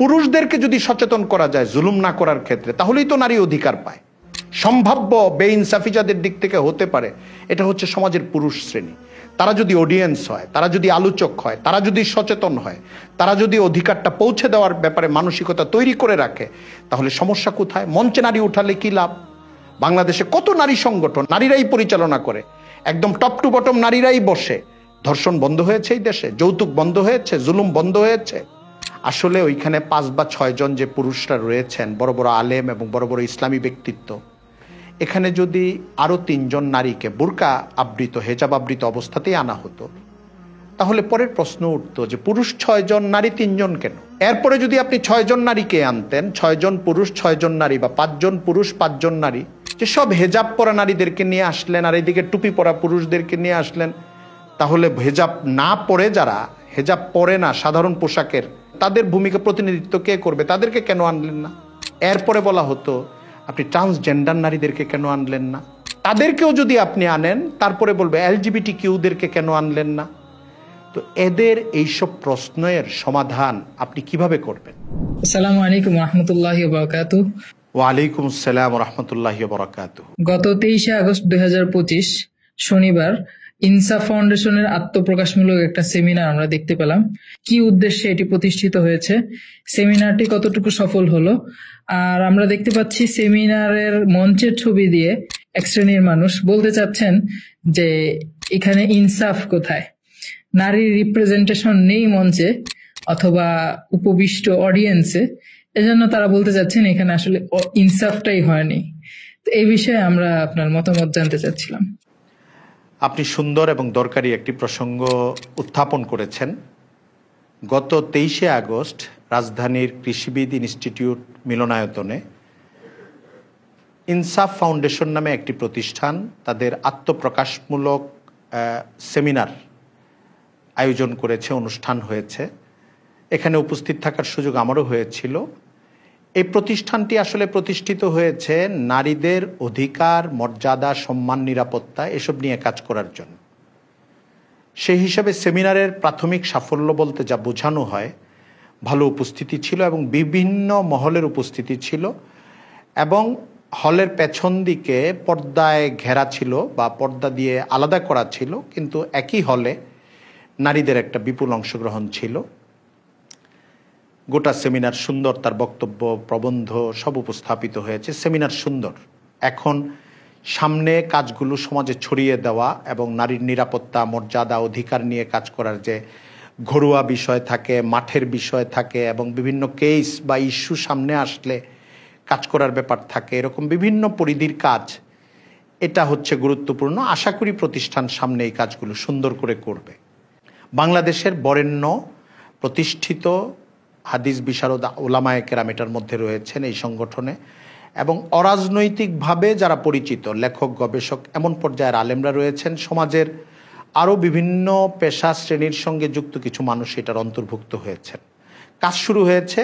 পুরুষদেরকে যদি সচেতন করা যায় জুলুম না করার ক্ষেত্রে, তাহলেই তো নারী অধিকার পায়। সম্ভাব্য বেইনসাফি যাদের দিক থেকে হতে পারে, এটা হচ্ছে সমাজের পুরুষ শ্রেণী। তারা যদি অডিয়েন্স হয়, তারা যদি আলোচক হয়, তারা যদি সচেতন হয়, তারা যদি অধিকারটা পৌঁছে দেওয়ার ব্যাপারে মানসিকতা তৈরি করে রাখে, তাহলে সমস্যা কোথায়? মঞ্চে নারী উঠালে কি লাভ? বাংলাদেশে কত নারী সংগঠন, নারীরাই পরিচালনা করে, একদম টপ টু বটম নারীরাই বসে। ধর্ষণ বন্ধ হয়েছে এই দেশে, যৌতুক বন্ধ হয়েছে, জুলুম বন্ধ হয়েছে। আসলে ওইখানে 5 বা 6 জন যে পুরুষরা রয়েছেন, বড় বড় আলেম এবং বড় বড় ইসলামী ব্যক্তিত্ব, এখানে যদি আরো 3 জন নারীকে বোরকা আবৃত, হেজাব আবৃত অবস্থাতেই আনা হতো, তাহলে পরের প্রশ্ন উঠতো যে পুরুষ 6 জন, নারী 3 জন কেন? এরপরে যদি আপনি 6 জন নারীকে আনতেন, 6 জন পুরুষ 6 জন নারী, বা 5 জন পুরুষ 5 জন নারী, যে সব হেজাব পরা নারীদেরকে নিয়ে আসলেন আর এদিকে টুপি পরা পুরুষদেরকে নিয়ে আসলেন, তাহলে হেজাব না পরে যারা, হেজাব পরে না সাধারণ পোশাকের, তাদের ভূমিকা প্রতিনিধিত্ব কে করবে? তাদেরকে কেন আনলেন না? এরপরে বলা হতো আপনি ট্রান্সজেন্ডার নারীদেরকে কেন আনলেন না? তাদেরকেও যদি আপনি আনেন, তারপরে বলবে এলজিবিটি কিউদেরকে কেন আনলেন না? তো এদের এইসব প্রশ্নের সমাধান আপনি কিভাবে করবেন? আসসালামু আলাইকুম রাহমাতুল্লাহি ওয়া বারাকাতুহু। ওয়ালাইকুম আসসালাম ওয়া রাহমাতুল্লাহি ওয়া বারাকাতুহু। গত 23শে আগস্ট 2025 শনিবার ইনসাফ ফাউন্ডেশনের আত্মপ্রকাশমূলক একটা সেমিনার আমরা দেখতে পেলাম। কি উদ্দেশ্যে এটি প্রতিষ্ঠিত হয়েছে, সেমিনারটি কতটুকু সফল হলো, আর আমরা দেখতে পাচ্ছি সেমিনারের মঞ্চের ছবি দিয়ে এক শ্রেণীর মানুষ বলতে চাচ্ছেন যে এখানে ইনসাফ কোথায়, নারীর রিপ্রেজেন্টেশন নেই মঞ্চে অথবা উপবিষ্ট অডিয়েন্সে, এজন্য তারা বলতে চাচ্ছেন এখানে আসলে ইনসাফটাই হয়নি। তো এই বিষয়ে আমরা আপনার মতামত জানতে চাচ্ছিলাম। আপনি সুন্দর এবং দরকারি একটি প্রসঙ্গ উত্থাপন করেছেন। গত 23শে আগস্ট রাজধানীর কৃষিবিদ ইনস্টিটিউট মিলনায়তনে ইনসাফ ফাউন্ডেশন নামে একটি প্রতিষ্ঠান তাদের আত্মপ্রকাশমূলক সেমিনার আয়োজন করেছে, অনুষ্ঠান হয়েছে। এখানে উপস্থিত থাকার সুযোগ আমারও হয়েছিল। এই প্রতিষ্ঠানটি আসলে প্রতিষ্ঠিত হয়েছে নারীদের অধিকার, মর্যাদা, সম্মান, নিরাপত্তা এসব নিয়ে কাজ করার জন্য। সেই হিসাবে সেমিনারের প্রাথমিক সাফল্য বলতে যা বোঝানো হয়, ভালো উপস্থিতি ছিল এবং বিভিন্ন মহলের উপস্থিতি ছিল, এবং হলের পেছন দিকে পর্দায় ঘেরা ছিল বা পর্দা দিয়ে আলাদা করা ছিল, কিন্তু একই হলে নারীদের একটা বিপুল অংশগ্রহণ ছিল। গোটা সেমিনার সুন্দর, তার বক্তব্য, প্রবন্ধ সব উপস্থাপিত হয়েছে। সেমিনার সুন্দর। এখন সামনে কাজগুলো সমাজে ছড়িয়ে দেওয়া এবং নারীর নিরাপত্তা, মর্যাদা, অধিকার নিয়ে কাজ করার যে ঘরোয়া বিষয় থাকে, মাঠের বিষয় থাকে, এবং বিভিন্ন কেস বা ইস্যু সামনে আসলে কাজ করার ব্যাপার থাকে, এরকম বিভিন্ন পরিধির কাজ, এটা হচ্ছে গুরুত্বপূর্ণ। আশা করি প্রতিষ্ঠান সামনে এই কাজগুলো সুন্দর করে করবে। বাংলাদেশের বরেণ্য প্রতিষ্ঠিত হাদিস বিশারদ উলামায়ে কেরাম এটার মধ্যে রয়েছেন এই সংগঠনে, এবং অরাজনৈতিকভাবে যারা পরিচিত লেখক, গবেষক, এমন পর্যায়ের আলেমরা রয়েছেন। সমাজের আরও বিভিন্ন পেশা শ্রেণীর সঙ্গে যুক্ত কিছু মানুষ এটার অন্তর্ভুক্ত হয়েছেন। কাজ শুরু হয়েছে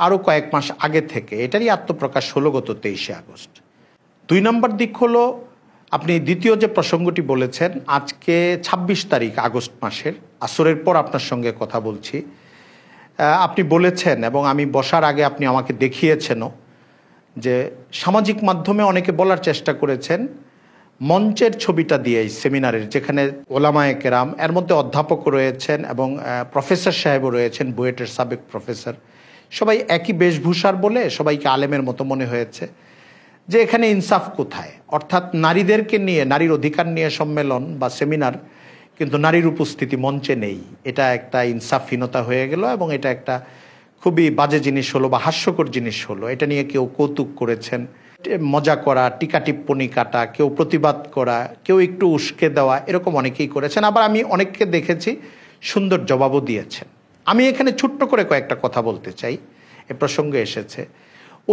আরও কয়েক মাস আগে থেকে। এটারই আত্মপ্রকাশ হলো গত 23শে আগস্ট। 2 নম্বর দিক হলো, আপনি দ্বিতীয় যে প্রসঙ্গটি বলেছেন, আজকে 26 তারিখ আগস্ট মাসের আসরের পর আপনার সঙ্গে কথা বলছি। আপনি বলেছেন এবং আমি বসার আগে আপনি আমাকে দেখিয়েছেনও যে সামাজিক মাধ্যমে অনেকে বলার চেষ্টা করেছেন মঞ্চের ছবিটা দিয়ে এই সেমিনারের, যেখানে ওলামায়ে কেরাম, এর মধ্যে অধ্যাপক রয়েছেন এবং প্রফেসর সাহেবও রয়েছেন, বুয়েটের সাবেক প্রফেসর, সবাই একই বেশভূষার বলে সবাইকে আলেমের মতো মনে হয়েছে, যে এখানে ইনসাফ কোথায়? অর্থাৎ নারীদেরকে নিয়ে, নারীর অধিকার নিয়ে সম্মেলন বা সেমিনার, কিন্তু নারীর উপস্থিতি মঞ্চে নেই। এটা একটা ইনসাফহীনতা হয়ে গেল এবং এটা একটা খুবই বাজে জিনিস হলো বা হাস্যকর জিনিস হলো। এটা নিয়ে কেউ কৌতুক করেছেন, মজা করা, টিকা টিপ্পনি কাটা, কেউ প্রতিবাদ করা, কেউ একটু উস্কে দেওয়া, এরকম অনেকেই করেছেন। আবার আমি অনেককে দেখেছি সুন্দর জবাবও দিয়েছেন। আমি এখানে ছোট্ট করে কয়েকটা কথা বলতে চাই, এ প্রসঙ্গে এসেছে।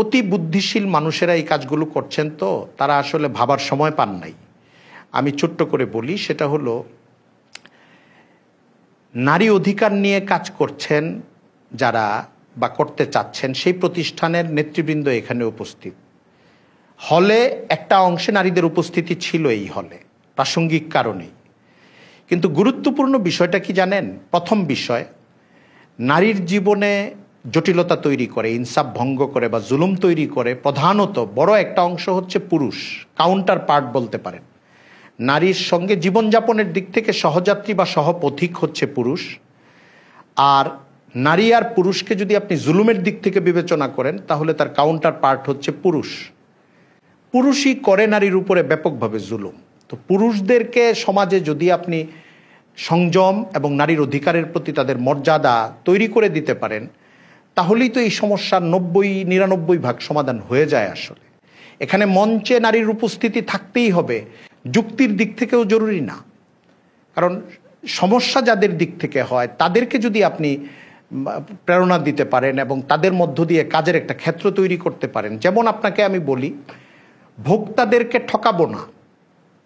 অতি বুদ্ধিশীল মানুষেরা এই কাজগুলো করছেন, তো তারা আসলে ভাবার সময় পান নাই। আমি ছোট্ট করে বলি, সেটা হলো নারী অধিকার নিয়ে কাজ করছেন যারা বা করতে চাচ্ছেন, সেই প্রতিষ্ঠানের নেতৃবৃন্দ এখানে উপস্থিত। হলে একটা অংশে নারীদের উপস্থিতি ছিল এই হলে প্রাসঙ্গিক কারণেই, কিন্তু গুরুত্বপূর্ণ বিষয়টা কি জানেন? প্রথম বিষয়, নারীর জীবনে জটিলতা তৈরি করে, ইনসাফ ভঙ্গ করে বা জুলুম তৈরি করে, প্রধানত বড় একটা অংশ হচ্ছে পুরুষ, কাউন্টার পার্ট বলতে পারেন। নারীর সঙ্গে জীবনযাপনের দিক থেকে সহযাত্রী বা সহপথিক হচ্ছে পুরুষ। আর নারী আর পুরুষকে যদি আপনি জুলুমের দিক থেকে বিবেচনা করেন তাহলে তার কাউন্টার পার্ট হচ্ছে পুরুষ। পুরুষই করে নারীর উপরে ব্যাপকভাবে জুলুম। তো পুরুষদেরকে সমাজে যদি আপনি সংযম এবং নারীর অধিকারের প্রতি তাদের মর্যাদা তৈরি করে দিতে পারেন তাহলেই তো এই সমস্যার 90-99% সমাধান হয়ে যায়। আসলে এখানে মঞ্চে নারীর উপস্থিতি থাকতেই হবে, যুক্তির দিক থেকেও জরুরি না। কারণ সমস্যা যাদের দিক থেকে হয় তাদেরকে যদি আপনি প্রেরণা দিতে পারেন এবং তাদের মধ্য দিয়ে কাজের একটা ক্ষেত্র তৈরি করতে পারেন, যেমন আপনাকে আমি বলি, ভোক্তাদেরকে ঠকাবো না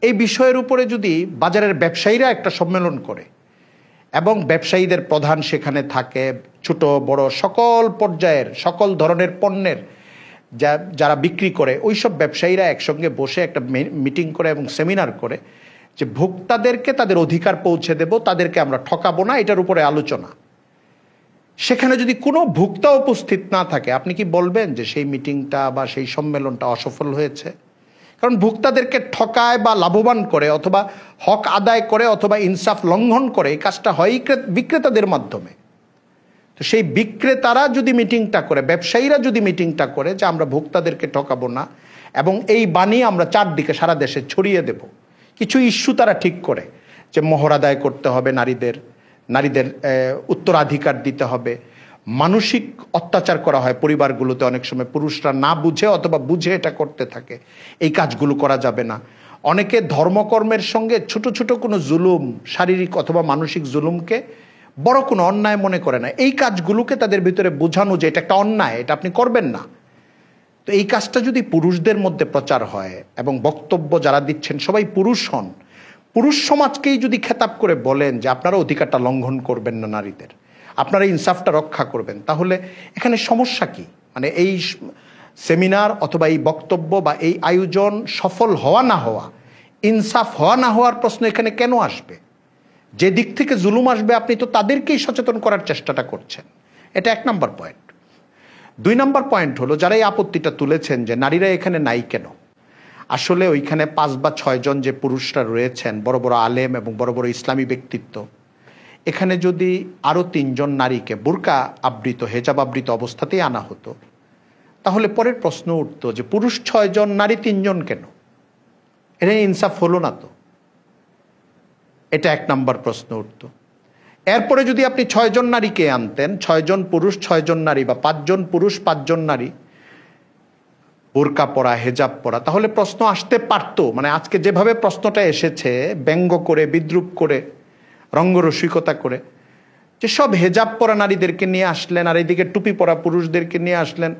এই বিষয়ের উপরে যদি বাজারের ব্যবসায়ীরা একটা সম্মেলন করে এবং ব্যবসায়ীদের প্রধান সেখানে থাকে, ছোট বড় সকল পর্যায়ের সকল ধরনের পণ্যের যারা বিক্রি করে ওই সব ব্যবসায়ীরা একসঙ্গে বসে একটা মিটিং করে এবং সেমিনার করে যে ভোক্তাদেরকে তাদের অধিকার পৌঁছে দেব, তাদেরকে আমরা ঠকাবো না, এটার উপরে আলোচনা। সেখানে যদি কোনো ভোক্তা উপস্থিত না থাকে আপনি কি বলবেন যে সেই মিটিংটা বা সেই সম্মেলনটা অসফল হয়েছে? কারণ ভোক্তাদেরকে ঠকায় বা লাভবান করে অথবা হক আদায় করে অথবা ইনসাফ লঙ্ঘন করে এই কাজটা হয় বিক্রেতাদের মাধ্যমে। তো সেই বিক্রেতারা যদি মিটিংটা করে, ব্যবসায়ীরা যদি মিটিংটা করে যে আমরা ভোক্তাদেরকে ঠকাবো না এবং এই বাণী আমরা চারদিকে সারা দেশে ছড়িয়ে দেব, কিছু ইস্যু তারা ঠিক করে যে মোহর আদায় করতে হবে, নারীদের উত্তরাধিকার দিতে হবে, মানসিক অত্যাচার করা হয় পরিবারগুলোতে অনেক সময়, পুরুষরা না বুঝে অথবা বুঝে এটা করতে থাকে, এই কাজগুলো করা যাবে না। অনেকে ধর্মকর্মের সঙ্গে ছোট ছোট কোনো জুলুম, শারীরিক অথবা মানসিক জুলুমকে বড় কোনো অন্যায় মনে করে না, এই কাজগুলোকে তাদের ভিতরে বোঝানো যে এটা একটা অন্যায়, এটা আপনি করবেন না। তো এই কাজটা যদি পুরুষদের মধ্যে প্রচার হয় এবং বক্তব্য যারা দিচ্ছেন সবাই পুরুষ হন, পুরুষ সমাজকেই যদি খেতাব করে বলেন যে আপনারা অধিকারটা লঙ্ঘন করবেন না নারীদের, আপনারা ইনসাফটা রক্ষা করবেন, তাহলে এখানে সমস্যা কি? মানে এই সেমিনার অথবা এই বক্তব্য বা এই আয়োজন সফল হওয়া না হওয়া, ইনসাফ হওয়া না হওয়ার প্রশ্ন এখানে কেন আসবে? যে দিক থেকে জুলুম আসবে আপনি তো তাদেরকেই সচেতন করার চেষ্টাটা করছেন। এটা 1 নম্বর পয়েন্ট। 2 নম্বর পয়েন্ট হলো, যারা এই আপত্তিটা তুলেছেন যে নারীরা এখানে নাই কেন, আসলে ওইখানে 5 বা 6 জন যে পুরুষরা রয়েছেন, বড় বড় আলেম এবং বড় বড় ইসলামী ব্যক্তিত্ব, এখানে যদি আরও 3 জন নারীকে বোরকা আবৃত, হেজাব আবৃত অবস্থাতেই আনা হতো তাহলে পরের প্রশ্ন উঠতো যে পুরুষ 6 জন, নারী 3 জন কেন? এটা ইনসাফ হলো না তো? এটা 1 নম্বর প্রশ্ন উঠতো। এরপরে যদি আপনি 6 জন নারীকে আনতেন, 6 জন পুরুষ 6 জন নারী, বা 5 জন পুরুষ 5 জন নারী, বোরকা পরা, হেজাব পরা, তাহলে প্রশ্ন আসতে পারতো। মানে আজকে যেভাবে প্রশ্নটা এসেছে, ব্যঙ্গ করে, বিদ্রুপ করে, রঙ্গরসিকতা করে, যে সব হেজাব পরা নারীদেরকে নিয়ে আসলেন আর এইদিকে টুপি পরা পুরুষদেরকে নিয়ে আসলেন,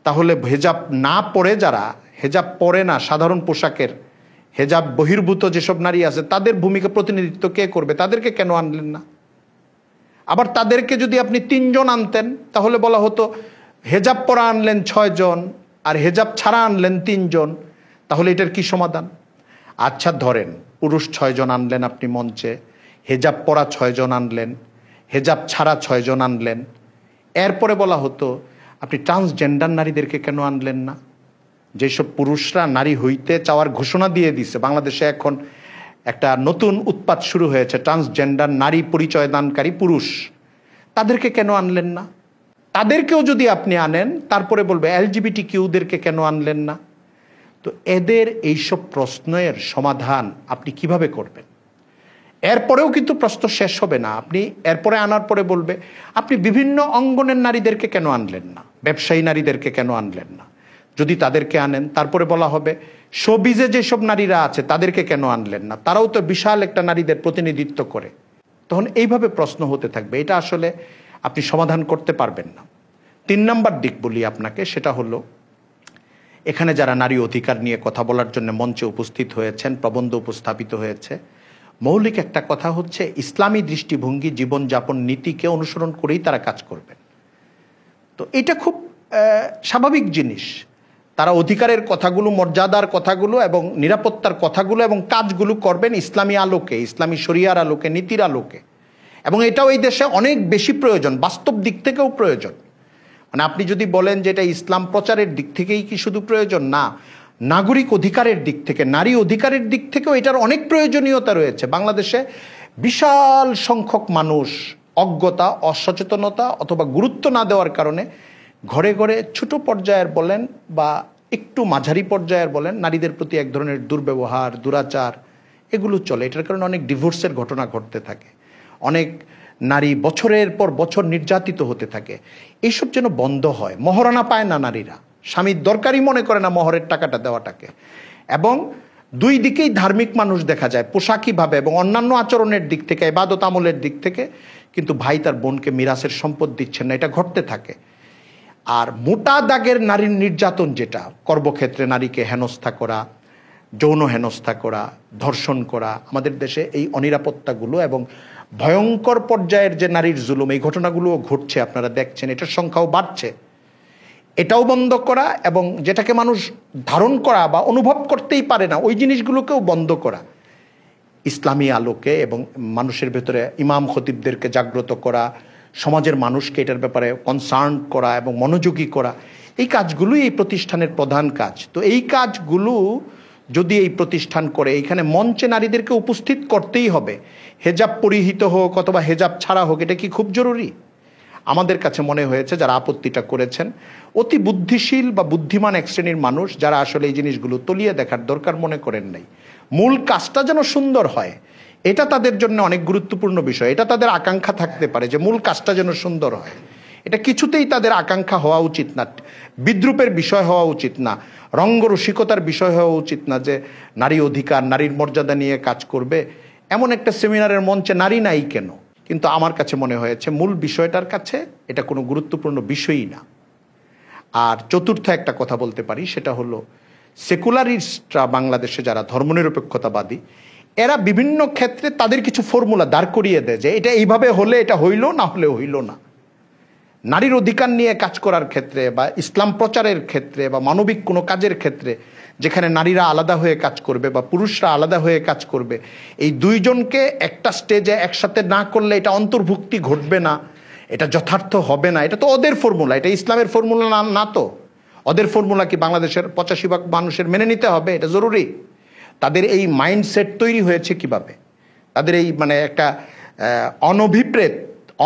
তাহলে হেজাব না পরে, যারা হেজাব পরে না, সাধারণ পোশাকের হেজাব বহির্ভূত যেসব নারী আছে তাদের ভূমিকা প্রতিনিধিত্ব কে করবে? তাদেরকে কেন আনলেন না? আবার তাদেরকে যদি আপনি 3 জন আনতেন তাহলে বলা হতো হেজাব পরা আনলেন 6 জন আর হেজাব ছাড়া আনলেন 3 জন, তাহলে এটার কি সমাধান? আচ্ছা ধরেন পুরুষ 6 জন আনলেন আপনি মঞ্চে, হেজাব পরা 6 জন আনলেন, হেজাব ছাড়া 6 জন আনলেন, এরপরে বলা হতো আপনি ট্রান্সজেন্ডার নারীদেরকে কেন আনলেন না? যেসব পুরুষরা নারী হইতে চাওয়ার ঘোষণা দিয়ে দিছে, বাংলাদেশে এখন একটা নতুন উৎপাত শুরু হয়েছে, ট্রান্সজেন্ডার নারী পরিচয় দানকারী পুরুষ, তাদেরকে কেন আনলেন না? তাদেরকেও যদি আপনি আনেন তারপরে বলবে এলজিবিটি কিউদেরকে কেন আনলেন না? তো এদের এইসব প্রশ্নের সমাধান আপনি কিভাবে করবেন? এরপরেও কিন্তু প্রশ্ন শেষ হবে না। আপনি এরপরে আনার পরে বলবে আপনি বিভিন্ন অঙ্গনের নারীদেরকে কেন আনলেন না, ব্যবসায়ী নারীদেরকে কেন আনলেন না? যদি তাদেরকে আনেন তারপরে বলা হবে শোবিজে যেসব নারীরা আছে তাদেরকে কেন আনলেন না, তারাও তো বিশাল একটা নারীদের প্রতিনিধিত্ব করে। তখন এইভাবে প্রশ্ন হতে থাকবে, এটা আসলে আপনি সমাধান করতে পারবেন না। 3 নম্বর দিক বলি আপনাকে, সেটা হলো এখানে যারা নারী অধিকার নিয়ে কথা বলার জন্য মঞ্চে উপস্থিত হয়েছেন, প্রবন্ধ উপস্থাপিত হয়েছে, মৌলিক একটা কথা হচ্ছে ইসলামী দৃষ্টিভঙ্গি, জীবনযাপন নীতিকে অনুসরণ করেই তারা কাজ করবেন। তো এটা খুব স্বাভাবিক জিনিস। তারা অধিকারের কথাগুলো, মর্যাদার কথাগুলো এবং নিরাপত্তার কথাগুলো এবং কাজগুলো করবেন ইসলামী আলোকে, ইসলামী শরিয়ার আলোকে, নীতির আলোকে। এবং এটাও এই দেশে অনেক বেশি প্রয়োজন, বাস্তব দিক থেকেও প্রয়োজন। মানে আপনি যদি বলেন যে এটা ইসলাম প্রচারের দিক থেকেই কি শুধু প্রয়োজন, না, নাগরিক অধিকারের দিক থেকে, নারী অধিকারের দিক থেকেও এটার অনেক প্রয়োজনীয়তা রয়েছে। বাংলাদেশে বিশাল সংখ্যক মানুষ অজ্ঞতা, অসচেতনতা অথবা গুরুত্ব না দেওয়ার কারণে ঘরে ঘরে ছোট পর্যায়ের বলেন বা একটু মাঝারি পর্যায়ের বলেন, নারীদের প্রতি এক ধরনের দুর্ব্যবহার, দুরাচার এগুলো চলে। এটার কারণে অনেক ডিভোর্সের ঘটনা ঘটতে থাকে, অনেক নারী বছরের পর বছর নির্যাতিত হতে থাকে। এইসব যেন বন্ধ হয়। মহারণা পায় না নারীরা, স্বামীর দরকারই মনে করে না মহরের টাকাটা দেওয়াটাকে। এবং দুই দিকেই ধার্মিক মানুষ দেখা যায় পোশাকিভাবে এবং অন্যান্য আচরণের দিক থেকে, ইবাদত আমলের দিক থেকে, কিন্তু ভাই তার বোনকে মিরাসের সম্পদ দিচ্ছেন না, এটা ঘটতে থাকে। আর মোটা দাগের নারীর নির্যাতন, যেটা কর্মক্ষেত্রে নারীকে হেনস্থা করা, যৌন হেনস্থা করা, ধর্ষণ করা, আমাদের দেশে এই অনিরাপত্তাগুলো এবং ভয়ঙ্কর পর্যায়ের যে নারীর জুলুম, এই ঘটনাগুলোও ঘটছে, আপনারা দেখছেন, এটার সংখ্যাও বাড়ছে। এটাও বন্ধ করা এবং যেটাকে মানুষ ধারণ করা বা অনুভব করতেই পারে না, ওই জিনিসগুলোকেও বন্ধ করা, ইসলামী আলোকে এবং মানুষের ভেতরে ইমাম খতিবদেরকে জাগ্রত করা, সমাজের মানুষকে এটার ব্যাপারে কনসার্ন করা এবং মনোযোগী করা, এই কাজগুলোই এই প্রতিষ্ঠানের প্রধান কাজ। তো এই কাজগুলো যদি এই প্রতিষ্ঠান করে, এইখানে মঞ্চে নারীদেরকে উপস্থিত করতেই হবে, হেজাব পরিহিত হোক অথবা হেজাব ছাড়া হোক, এটা কি খুব জরুরি? আমাদের কাছে মনে হয়েছে যারা আপত্তিটা করেছেন অতি বুদ্ধিশীল বা বুদ্ধিমান এক শ্রেণীর মানুষ, যারা আসলে এই জিনিসগুলো তলিয়ে দেখার দরকার মনে করেন নাই। মূল কাজটা যেন সুন্দর হয়, এটা তাদের জন্য অনেক গুরুত্বপূর্ণ বিষয়। এটা তাদের আকাঙ্ক্ষা থাকতে পারে যে মূল কাজটা যেন সুন্দর হয়। এটা কিছুতেই তাদের আকাঙ্ক্ষা হওয়া উচিত না, বিদ্রুপের বিষয় হওয়া উচিত না, রঙ্গরসিকতার বিষয় হওয়া উচিত না যে নারী অধিকার, নারীর মর্যাদা নিয়ে কাজ করবে। এমন একটা সেমিনারের মঞ্চে নারী নাই কেন? কিন্তু আমার কাছে মনে হয়েছে মূল বিষয়টার কাছে এটা কোনো গুরুত্বপূর্ণ বিষয়ই না। আর চতুর্থ একটা কথা বলতে পারি, সেটা হলো সেকুলারিস্টরা, বাংলাদেশে যারা ধর্মনিরপেক্ষতাবাদী, এরা বিভিন্ন ক্ষেত্রে তাদের কিছু ফর্মুলা দাঁড় করিয়ে দেয় যে এটা এইভাবে হলে এটা হইল, না হলে হইল না। নারীর অধিকার নিয়ে কাজ করার ক্ষেত্রে বা ইসলাম প্রচারের ক্ষেত্রে বা মানবিক কোনো কাজের ক্ষেত্রে, যেখানে নারীরা আলাদা হয়ে কাজ করবে বা পুরুষরা আলাদা হয়ে কাজ করবে, এই দুইজনকে একটা স্টেজে একসাথে না করলে এটা অন্তর্ভুক্তি ঘটবে না, এটা যথার্থ হবে না। এটা তো ওদের ফর্মুলা, এটা ইসলামের ফর্মুলা না তো। ওদের ফর্মুলা কি বাংলাদেশের 85% মানুষের মেনে নিতে হবে? এটা জরুরি। তাদের এই মাইন্ডসেট তৈরি হয়েছে কিভাবে? তাদের এই মানে একটা অনভিপ্রেত,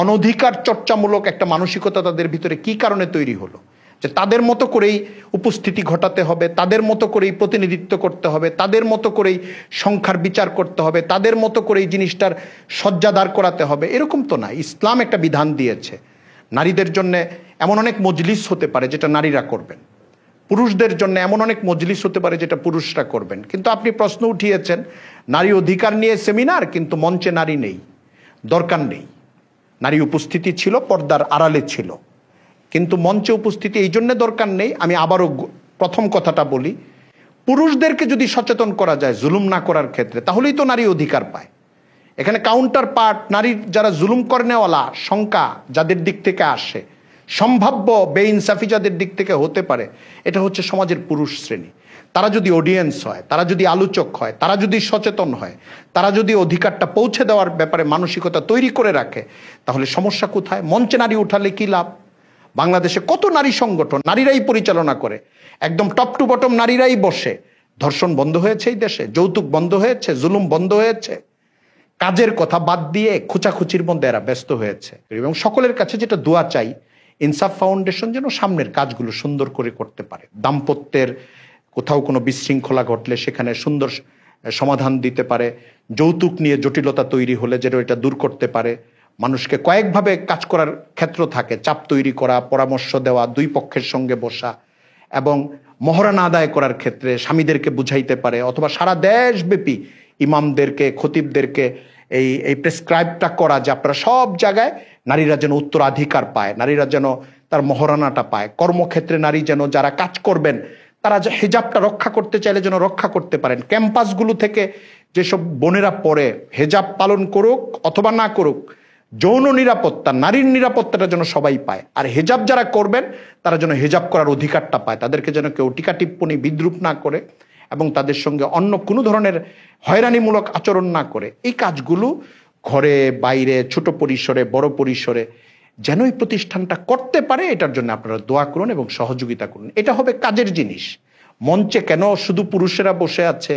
অনধিকার চর্চামূলক একটা মানসিকতা তাদের ভিতরে কি কারণে তৈরি হলো যে তাদের মতো করেই উপস্থিতি ঘটাতে হবে, তাদের মতো করেই প্রতিনিধিত্ব করতে হবে, তাদের মতো করেই সংখ্যার বিচার করতে হবে, তাদের মতো করেই জিনিসটার সজ্জাদার করাতে হবে? এরকম তো না। ইসলাম একটা বিধান দিয়েছে, নারীদের জন্য এমন অনেক মজলিস হতে পারে যেটা নারীরা করবেন, পুরুষদের জন্য এমন অনেক মজলিস হতে পারে যেটা পুরুষরা করবেন। কিন্তু আপনি প্রশ্ন উঠিয়েছেন নারী অধিকার নিয়ে সেমিনার, কিন্তু মঞ্চে নারী নেই, দরকার নেই। নারী উপস্থিতি ছিল, পর্দার আড়ালে ছিল, কিন্তু মঞ্চে উপস্থিতি এই জন্য দরকার নেই। আমি আবারও প্রথম কথাটা বলি, পুরুষদেরকে যদি সচেতন করা যায় জুলুম না করার ক্ষেত্রে, তাহলেই তো নারী অধিকার পায়। এখানে কাউন্টার পার্ট নারীর যারা জুলুম করেনেওয়ালা সংখ্যা যাদের দিক থেকে আসে, সম্ভাব্য বেইনসাফি যাদের দিক থেকে হতে পারে, এটা হচ্ছে সমাজের পুরুষ শ্রেণী। তারা যদি অডিয়েন্স হয়, তারা যদি আলোচক হয়, তারা যদি সচেতন হয়, তারা যদি অধিকারটা পৌঁছে দেওয়ার ব্যাপারে মানসিকতা তৈরি করে রাখে, তাহলে সমস্যা কোথায়? মঞ্চে নারী উঠালে কি লাভ? বাংলাদেশে কত নারী সংগঠন নারীরাই পরিচালনা করে, একদম টপ টু বটম নারীরাই বসে। ধর্ষণ বন্ধ হয়েছে এই দেশে, যৌতুক বন্ধ হয়েছে, জুলুম বন্ধ হয়েছে, কাজের কথা বাদ দিয়ে খুচাখুচির মধ্যে এরা ব্যস্ত হয়েছে। এবং সকলের কাছে যেটা দোয়া চাই, ইনসাফ ফাউন্ডেশন যেন সামনের কাজগুলো সুন্দর করে করতে পারে। দাম্পত্যের কোথাও কোনো বিশৃঙ্খলা ঘটলে সেখানে সুন্দর সমাধান দিতে পারে, যৌতুক নিয়ে জটিলতা তৈরি হলে যেন এটা দূর করতে পারে, মানুষকে কয়েকভাবে কাজ করার ক্ষেত্র থাকে, চাপ তৈরি করা, পরামর্শ দেওয়া, দুই পক্ষের সঙ্গে বসা, এবং মহরানা আদায় করার ক্ষেত্রে স্বামীদেরকে বুঝাইতে পারে, অথবা সারা দেশব্যাপী ইমামদেরকে, খতিবদেরকে এই প্রেসক্রাইবটা করা যে আপনারা সব জায়গায় নারীরা যেন উত্তরাধিকার পায়, নারীরা যেন তার মহরানাটা পায়। কর্মক্ষেত্রে নারী যেন, যারা কাজ করবেন তারা হেজাবটা রক্ষা করতে চাইলে যেন রক্ষা করতে পারেন। ক্যাম্পাসগুলো থেকে যেসব বোনেরা পড়ে, হেজাব পালন করুক অথবা না করুক, যৌন নিরাপত্তা, নারীর নিরাপত্তাটা যেন সবাই পায়। আর হেজাব যারা করবেন তারা যেন হেজাব করার অধিকারটা পায়, তাদেরকে যেন কেউ টিকা টিপ্পনি, বিদ্রুপ না করে এবং তাদের সঙ্গে অন্য কোনো ধরনের হয়রানিমূলক আচরণ না করে। এই কাজগুলো ঘরে বাইরে, ছোট পরিসরে, বড় পরিসরে যেন এই প্রতিষ্ঠানটা করতে পারে, এটার জন্য আপনারা দোয়া করুন এবং সহযোগিতা করুন। এটা হবে কাজের জিনিস। মঞ্চে কেন শুধু পুরুষেরা বসে আছে,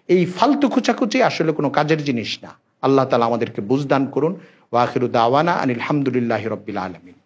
এই ফালতু খুচাখুচি আসলে কোনো কাজের জিনিস না। আল্লাহ তাআলা আমাদেরকে বুঝদান করুন। ওয়া আখিরু দাওয়ানা আনিল হামদুলিল্লাহি রাব্বিল আলামিন।